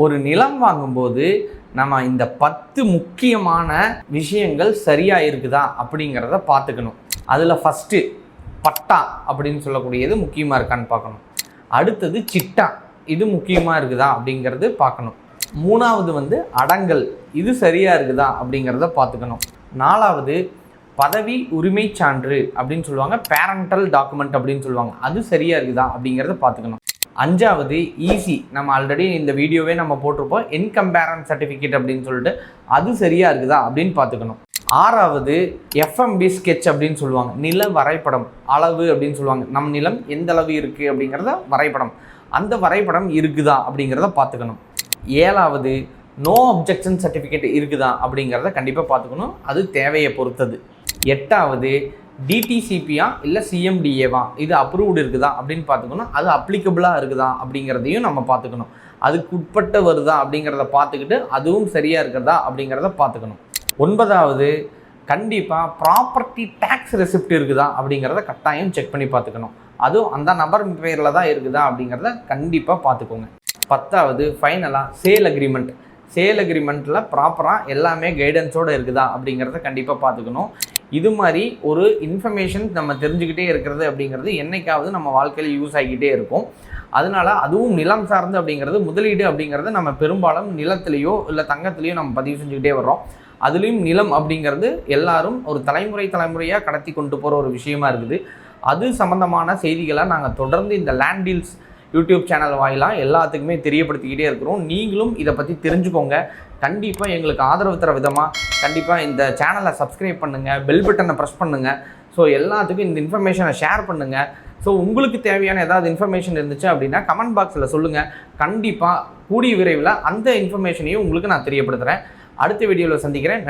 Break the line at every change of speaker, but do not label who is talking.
ஒரு நிலம் வாங்கும்போது நம்ம இந்த 10 முக்கியமான விஷயங்கள் சரியாக இருக்குதா அப்படிங்கிறத பார்த்துக்கணும். அதில் ஃபஸ்ட்டு பட்டா அப்படின்னு சொல்லக்கூடியது முக்கியமாக இருக்கான்னு பார்க்கணும். அடுத்தது சிட்டா, இது முக்கியமாக இருக்குதா அப்படிங்கிறது பார்க்கணும். மூணாவது அடங்கல், இது சரியாக இருக்குதா அப்படிங்கிறத பார்த்துக்கணும். நாலாவது பதவி உரிமை சான்று அப்படின்னு சொல்லுவாங்க, பேரண்டல் டாக்குமெண்ட் அப்படின்னு சொல்லுவாங்க, அது சரியாக இருக்குதா அப்படிங்கிறத பார்த்துக்கணும். அஞ்சாவது ஈசி, நம்ம ஆல்ரெடி இந்த வீடியோவே நம்ம போட்டிருப்போம், இன்கம் பேரண்ட் சர்டிஃபிகேட் அப்படின்னு சொல்லிட்டு, அது சரியாக இருக்குதா அப்படின்னு பார்த்துக்கணும். ஆறாவது எஃப்எம்பி ஸ்கெட்ச் அப்படின்னு சொல்லுவாங்க, நில வரைபடம், அளவு அப்படின்னு சொல்லுவாங்க, நம் நிலம் எந்த அளவு இருக்குது அப்படிங்கிறத வரைபடம், அந்த வரைபடம் இருக்குதா அப்படிங்கிறத பார்த்துக்கணும். ஏழாவது நோ அப்ஜெக்ஷன் சர்டிஃபிகேட் இருக்குதா அப்படிங்கிறத கண்டிப்பாக பார்த்துக்கணும், அது தேவையை பொறுத்தது. எட்டாவது டிடிசிபியா இல்லை சிஎம்டிஏவா, இது அப்ரூவ்டு இருக்குதா அப்படின்னு பார்த்துக்கணும், அது அப்ளிகபிளாக இருக்குதா அப்படிங்கிறதையும் நம்ம பார்த்துக்கணும், அதுக்கு உட்பட்ட வருதா அப்படிங்கிறத பார்த்துக்கிட்டு அதுவும் சரியாக இருக்கிறதா அப்படிங்கிறத பார்த்துக்கணும். ஒன்பதாவது கண்டிப்பாக ப்ராப்பர்ட்டி டேக்ஸ் ரெசிப்ட் இருக்குதா அப்படிங்கிறத கட்டாயம் செக் பண்ணி பார்த்துக்கணும், அதுவும் அந்த நபர் பேரில் தான் இருக்குதா அப்படிங்கிறத கண்டிப்பாக பார்த்துக்கோங்க. பத்தாவது ஃபைனலாக சேல் அக்ரிமெண்ட்டில் ப்ராப்பராக எல்லாமே கைடன்ஸோடு இருக்குதா அப்படிங்கிறத கண்டிப்பாக பார்த்துக்கணும். இது மாதிரி ஒரு இன்ஃபர்மேஷன் நம்ம தெரிஞ்சுக்கிட்டே இருக்கிறது அப்படிங்கிறது என்றைக்காவது நம்ம வாழ்க்கையில் யூஸ் ஆகிக்கிட்டே இருக்கும். அதனால் அதுவும் நிலம் சார்ந்து அப்படிங்கிறது, முதலீடு அப்படிங்கிறது நம்ம பெரும்பாலும் நிலத்திலேயோ இல்லை தங்கத்திலேயோ நம்ம பதிவு செஞ்சுக்கிட்டே வர்றோம். அதுலேயும் நிலம் அப்படிங்கிறது எல்லாரும் ஒரு தலைமுறையாக கடத்தி கொண்டு போகிற ஒரு விஷயமா இருக்குது. அது சம்மந்தமான செய்திகளை நாங்கள் தொடர்ந்து இந்த லேண்ட் டீல்ஸ் யூடியூப் சேனல் வாயிலாக எல்லாத்துக்குமே தெரியப்படுத்திக்கிட்டே இருக்கிறோம். நீங்களும் இதை பற்றி தெரிஞ்சுக்கோங்க. கண்டிப்பாக எங்களுக்கு ஆதரவு தர விதமாக கண்டிப்பாக இந்த சேனலை சப்ஸ்கிரைப் பண்ணுங்கள், பெல் பட்டனை ப்ரெஸ் பண்ணுங்கள். ஸோ எல்லாத்துக்கும் இந்த இன்ஃபர்மேஷனை ஷேர் பண்ணுங்கள். ஸோ உங்களுக்கு தேவையான ஏதாவது இன்ஃபர்மேஷன் இருந்துச்சு அப்படின்னா கமெண்ட் பாக்ஸில் சொல்லுங்கள். கண்டிப்பாக கூடிய விரைவில் அந்த இன்ஃபர்மேஷனையும் உங்களுக்கு நான் தெரியப்படுத்துகிறேன். அடுத்த வீடியோவில் சந்திக்கிறேன்.